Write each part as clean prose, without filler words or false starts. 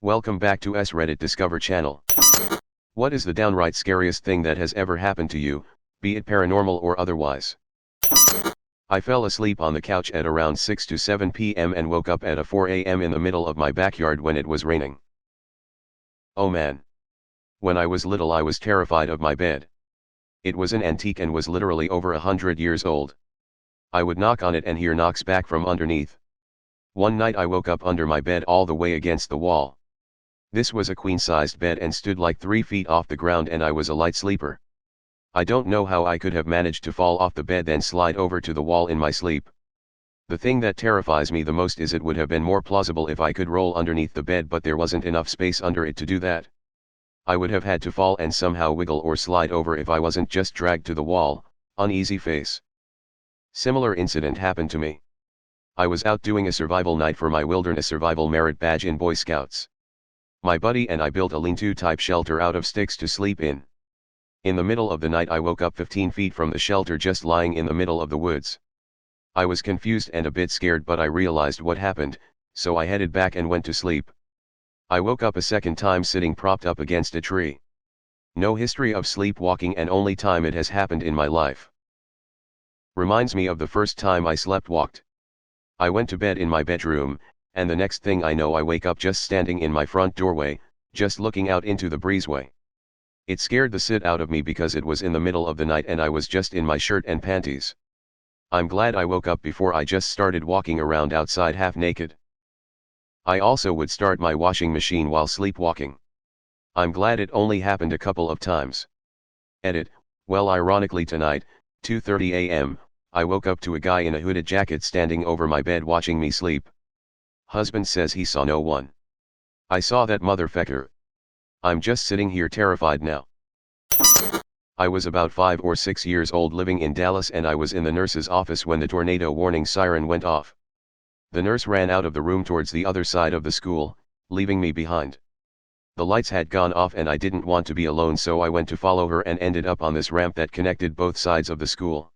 Welcome back to AskReddit Discover channel. What is the downright scariest thing that has ever happened to you, be it paranormal or otherwise? I fell asleep on the couch at around 6 to 7 p.m. and woke up at 4 a.m. in the middle of my backyard when it was raining. Oh man. When I was little I was terrified of my bed. It was an antique and was literally over 100 years old. I would knock on it and hear knocks back from underneath. One night I woke up under my bed all the way against the wall. This was a queen-sized bed and stood like 3 feet off the ground, and I was a light sleeper. I don't know how I could have managed to fall off the bed then slide over to the wall in my sleep. The thing that terrifies me the most is it would have been more plausible if I could roll underneath the bed, but there wasn't enough space under it to do that. I would have had to fall and somehow wiggle or slide over if I wasn't just dragged to the wall. Uneasy face. Similar incident happened to me. I was out doing a survival night for my wilderness survival merit badge in Boy Scouts. My buddy and I built a lean-to type shelter out of sticks to sleep in. In the middle of the night I woke up 15 feet from the shelter just lying in the middle of the woods. I was confused and a bit scared, but I realized what happened, so I headed back and went to sleep. I woke up a second time sitting propped up against a tree. No history of sleepwalking and only time it has happened in my life. Reminds me of the first time I sleptwalked. I went to bed in my bedroom, and the next thing I know I wake up just standing in my front doorway, just looking out into the breezeway. It scared the shit out of me because it was in the middle of the night and I was just in my shirt and panties. I'm glad I woke up before I just started walking around outside half naked. I also would start my washing machine while sleepwalking. I'm glad it only happened a couple of times. Edit. Well, ironically tonight, 2:30 a.m., I woke up to a guy in a hooded jacket standing over my bed watching me sleep. Husband says he saw no one. I saw that motherfucker. I'm just sitting here terrified now. I was about 5 or 6 years old living in Dallas, and I was in the nurse's office when the tornado warning siren went off. The nurse ran out of the room towards the other side of the school, leaving me behind. The lights had gone off and I didn't want to be alone, so I went to follow her and ended up on this ramp that connected both sides of the school.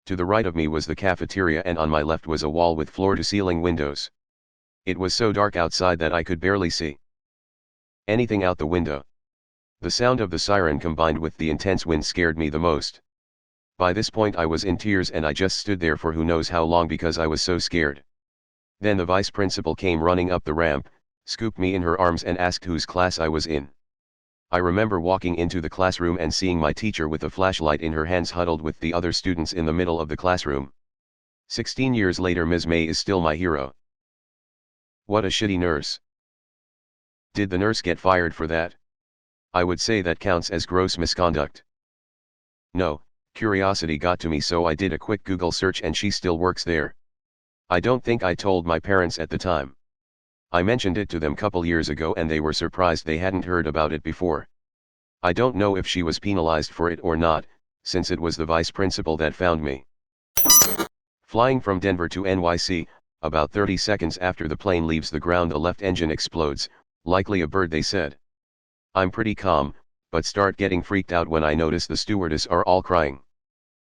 To the right of me was the cafeteria and on my left was a wall with floor-to-ceiling windows. It was so dark outside that I could barely see anything out the window. The sound of the siren combined with the intense wind scared me the most. By this point I was in tears and I just stood there for who knows how long because I was so scared. Then the vice principal came running up the ramp, scooped me in her arms and asked whose class I was in. I remember walking into the classroom and seeing my teacher with a flashlight in her hands huddled with the other students in the middle of the classroom. 16 years later Ms. May is still my hero. What a shitty nurse. Did the nurse get fired for that? I would say that counts as gross misconduct. No, curiosity got to me, so I did a quick Google search and she still works there. I don't think I told my parents at the time. I mentioned it to them couple years ago and they were surprised they hadn't heard about it before. I don't know if she was penalized for it or not, since it was the vice principal that found me. Flying from Denver to NYC, about 30 seconds after the plane leaves the ground a left engine explodes, likely a bird, they said. I'm pretty calm, but start getting freaked out when I notice the stewardess are all crying.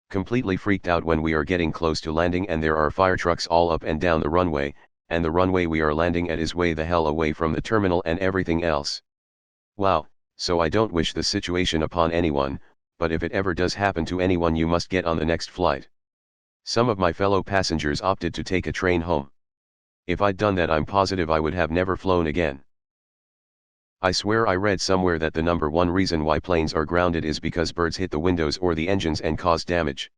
Completely freaked out when we are getting close to landing and there are fire trucks all up and down the runway, and the runway we are landing at is way the hell away from the terminal and everything else. Wow, so I don't wish the situation upon anyone, but if it ever does happen to anyone you must get on the next flight. Some of my fellow passengers opted to take a train home. If I'd done that I'm positive I would have never flown again. I swear I read somewhere that the number one reason why planes are grounded is because birds hit the windows or the engines and cause damage.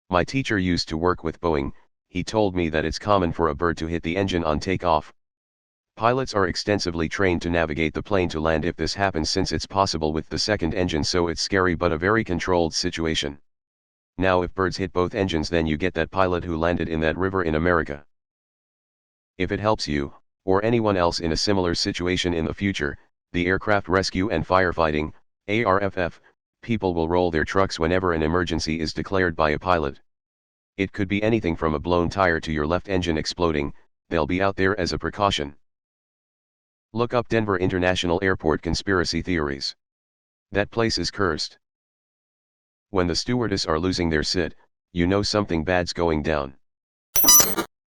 My teacher used to work with Boeing. He told me that it's common for a bird to hit the engine on takeoff. Pilots are extensively trained to navigate the plane to land if this happens, since it's possible with the second engine, so it's scary but a very controlled situation. Now if birds hit both engines, then you get that pilot who landed in that river in America. If it helps you, or anyone else in a similar situation in the future, the Aircraft Rescue and Firefighting, ARFF, people will roll their trucks whenever an emergency is declared by a pilot. It could be anything from a blown tire to your left engine exploding, they'll be out there as a precaution. Look up Denver International Airport conspiracy theories. That place is cursed. When the stewardess are losing their shit, you know something bad's going down.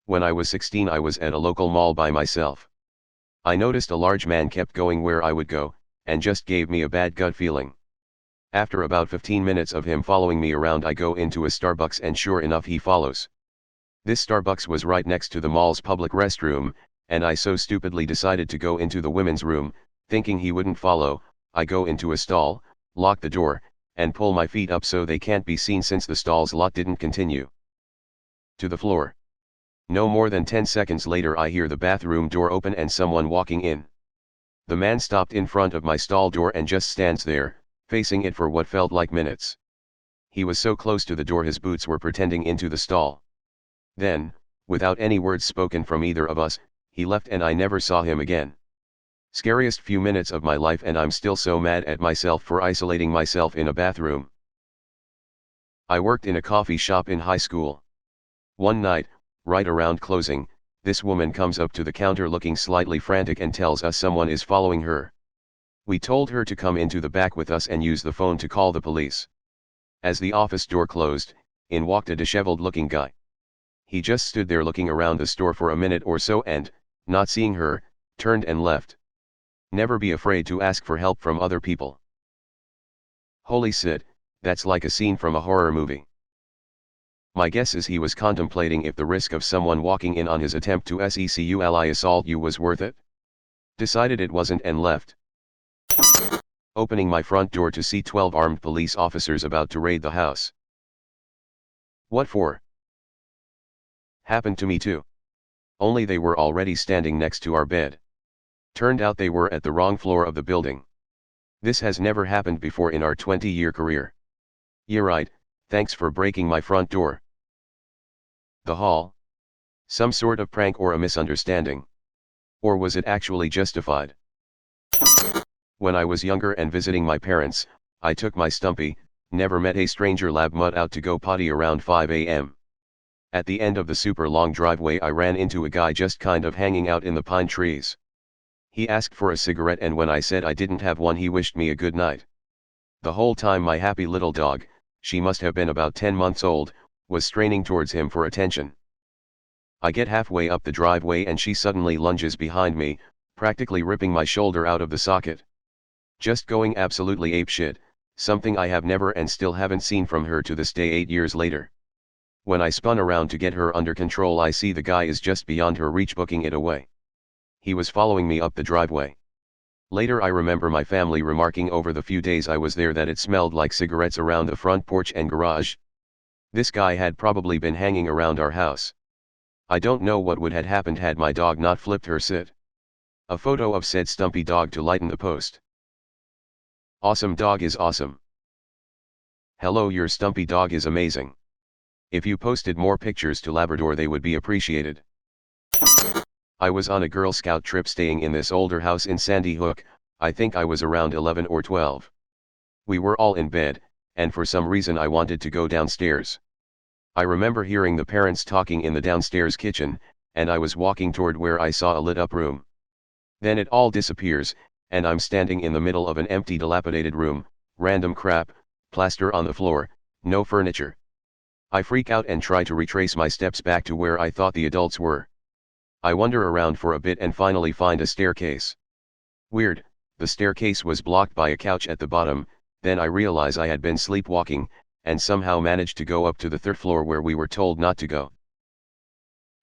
When I was 16 I was at a local mall by myself. I noticed a large man kept going where I would go, and just gave me a bad gut feeling. After about 15 minutes of him following me around, I go into a Starbucks and sure enough he follows. This Starbucks was right next to the mall's public restroom, and I so stupidly decided to go into the women's room, thinking he wouldn't follow. I go into a stall, lock the door, and pull my feet up so they can't be seen since the stall's lot didn't continue to the floor. No more than 10 seconds later I hear the bathroom door open and someone walking in. The man stopped in front of my stall door and just stands there, facing it for what felt like minutes. He was so close to the door his boots were pretending into the stall. Then, without any words spoken from either of us, he left and I never saw him again. Scariest few minutes of my life, and I'm still so mad at myself for isolating myself in a bathroom. I worked in a coffee shop in high school. One night, right around closing, this woman comes up to the counter looking slightly frantic and tells us someone is following her. We told her to come into the back with us and use the phone to call the police. As the office door closed, in walked a disheveled-looking guy. He just stood there looking around the store for a minute or so and, not seeing her, turned and left. Never be afraid to ask for help from other people. Holy shit, that's like a scene from a horror movie. My guess is he was contemplating if the risk of someone walking in on his attempt to sexually assault you was worth it. Decided it wasn't and left. Opening my front door to see 12 armed police officers about to raid the house. What for? Happened to me too. Only they were already standing next to our bed. Turned out they were at the wrong floor of the building. This has never happened before in our 20-year career. Yeah right, thanks for breaking my front door. The hall? Some sort of prank or a misunderstanding? Or was it actually justified? When I was younger and visiting my parents, I took my stumpy, never met a stranger lab mutt out to go potty around 5 a.m. At the end of the super long driveway I ran into a guy just kind of hanging out in the pine trees. He asked for a cigarette and when I said I didn't have one he wished me a good night. The whole time my happy little dog, she must have been about 10 months old, was straining towards him for attention. I get halfway up the driveway and she suddenly lunges behind me, practically ripping my shoulder out of the socket. Just going absolutely apeshit, something I have never and still haven't seen from her to this day 8 years later. When I spun around to get her under control I see the guy is just beyond her reach booking it away. He was following me up the driveway. Later I remember my family remarking over the few days I was there that it smelled like cigarettes around the front porch and garage. This guy had probably been hanging around our house. I don't know what would have happened had my dog not flipped her sit. A photo of said stumpy dog to lighten the post. Awesome dog is awesome. Hello, your stumpy dog is amazing. If you posted more pictures to Labrador they would be appreciated. I was on a Girl Scout trip staying in this older house in Sandy Hook. I think I was around 11 or 12. We were all in bed, and for some reason I wanted to go downstairs. I remember hearing the parents talking in the downstairs kitchen, and I was walking toward where I saw a lit up room. Then it all disappears, and I'm standing in the middle of an empty dilapidated room, random crap, plaster on the floor, no furniture. I freak out and try to retrace my steps back to where I thought the adults were. I wander around for a bit and finally find a staircase. Weird, the staircase was blocked by a couch at the bottom. Then I realize I had been sleepwalking, and somehow managed to go up to the third floor where we were told not to go.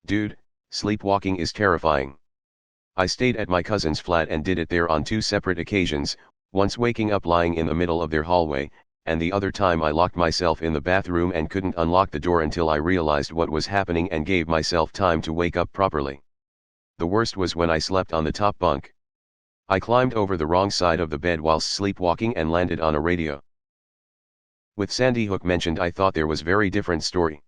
Dude, sleepwalking is terrifying. I stayed at my cousin's flat and did it there on 2 separate occasions, once waking up lying in the middle of their hallway, and the other time I locked myself in the bathroom and couldn't unlock the door until I realized what was happening and gave myself time to wake up properly. The worst was when I slept on the top bunk. I climbed over the wrong side of the bed whilst sleepwalking and landed on a radio. With Sandy Hook mentioned I thought there was very different story.